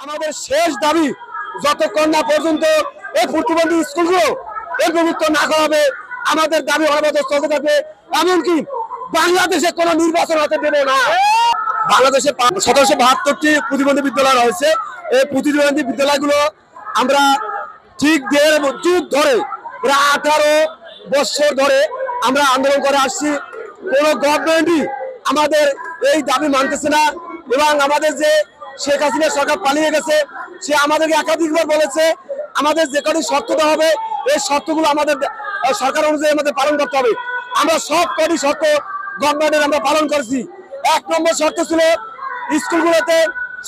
আমাদের শেষ দাবি যতক্ষণ না পর্যন্ত এই প্রতিবন্ধী স্কুলগুলো এমপিভুক্ত না করা হবে আমাদের দাবি অনবরত চলতে থাকবে। এমনকি বাংলাদেশে কোনো নির্বাচন হতে দেবে না। বাংলাদেশে 1772টি প্রতিবন্ধী বিদ্যালয় রয়েছে। এই প্রতিবন্ধী বিদ্যালয়গুলো আমরা ঠিক দেড় যুগ ধরে প্রায় 18 বছর ধরে আমরা আন্দোলন করে আসছি। কোনো গভর্নমেন্টই আমাদের এই দাবি মানতেছে না এবং আমাদের যে শেখ হাসিনা সরকার পালিয়ে গেছে সে আমাদেরকে একাধিকবার বলেছে আমাদের যে কটি শর্ত দেওয়া হবে এই শর্তগুলো আমাদের সরকার অনুযায়ী আমাদের পালন করতে হবে। আমরা সব কটি শর্ত গভর্নমেন্টের আমরা পালন করেছি। 1 নম্বর শর্ত ছিল স্কুলগুলোতে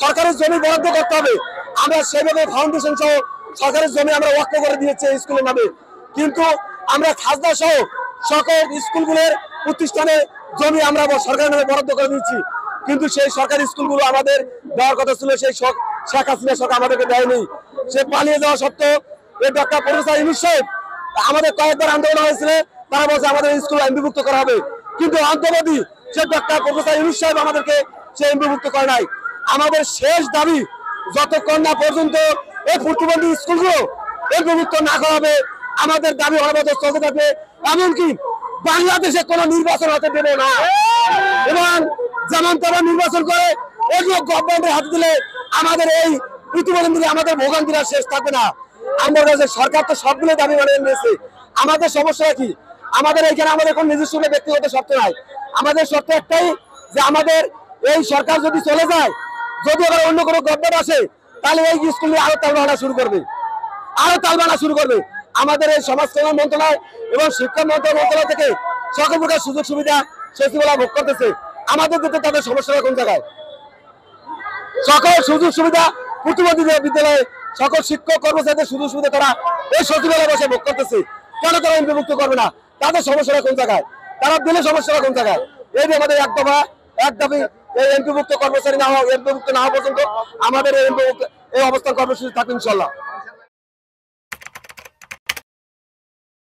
সরকারের জমি বরাদ্দ করতে হবে। আমরা সেভাবে ফাউন্ডেশন সহ সরকারের জমি আমরা ওয়াক্ফ করে দিয়েছি স্কুলের নামে, কিন্তু আমরা খাজনা সহ সকল স্কুলগুলোর প্রতিষ্ঠানের জমি আমরা সরকারের নামে বরাদ্দ করে দিচ্ছি। কিন্তু সেই সরকারি স্কুলগুলো আমাদের দেওয়ার কথা ছিল, সেই শেখ হাসিনা সরকার আমাদেরকে দেয়নি। সে পালিয়ে যাওয়া সত্ত্বেও এই ডক্টর প্রফেসর ইউনূস সাহেব আমাদের কয়েকবার আন্দোলন হয়েছিল, তারা বলছে আমাদের স্কুল এমপিভুক্ত করা হবে, কিন্তু অন্তর্বর্তী সে ডক্টর প্রফেসর ইউনূস সাহেব আমাদেরকে সে এমপিভুক্ত করে নাই। আমাদের শেষ দাবি যতক্ষণ না পর্যন্ত এই প্রতিবন্ধী স্কুলগুলো এমপিভুক্ত না করা হবে আমাদের দাবি অনবরত চলতে থাকবে। এমনকি বাংলাদেশে কোনো নির্বাচন হতে দেবে না এবং যেমন তারা নির্বাচন করে এগুলো গভর্নমেন্টের হাতে দিলে আমাদের এই প্রতিবন্ধী আমাদের ভোগান্তিরা শেষ থাকবে না। আমরা সরকার তো সবগুলো দাবি মানিয়ে নিয়েছে। আমাদের সমস্যা কি? আমাদের এখানে আমাদের কোনো নিজস্ব ব্যক্তিগত শর্ত নাই। আমাদের শর্ত একটাই যে আমাদের এই সরকার যদি চলে যায়, যদি আবার অন্য কোনো গভর্নমেন্ট আসে, তাহলে এই স্কুল আরো তালবাহানা শুরু করবে। আমাদের এই সমাজ কল্যাণ মন্ত্রণালয় এবং শিক্ষা মন্ত্রণালয় থেকে সকল প্রকার সুযোগ সুবিধা সচিবালয় ভোগ করতেছে। আমাদের দিতে তাদের সমস্যা কোন জায়গায়? সকল সুযোগ সুবিধা প্রতিবন্ধী বিদ্যালয়ে সকল শিক্ষক কর্মচারীদের সুযোগ সুবিধা তারা এই সচিবালয় বসে ভোগ করতেছে। কেন তারা এমপিভুক্ত করবে না? তাদের সমস্যাটা কোন জায়গায়? তারা দিলে সমস্যাটা কোন জায়গায়? এই যে আমাদের এক দাবি এমপিভুক্ত কর্মচারী না হওয়া, এমপিভুক্ত না হওয়া পর্যন্ত আমাদের এই অবস্থান কর্মসূচি থাকবে ইনশাল্লাহ।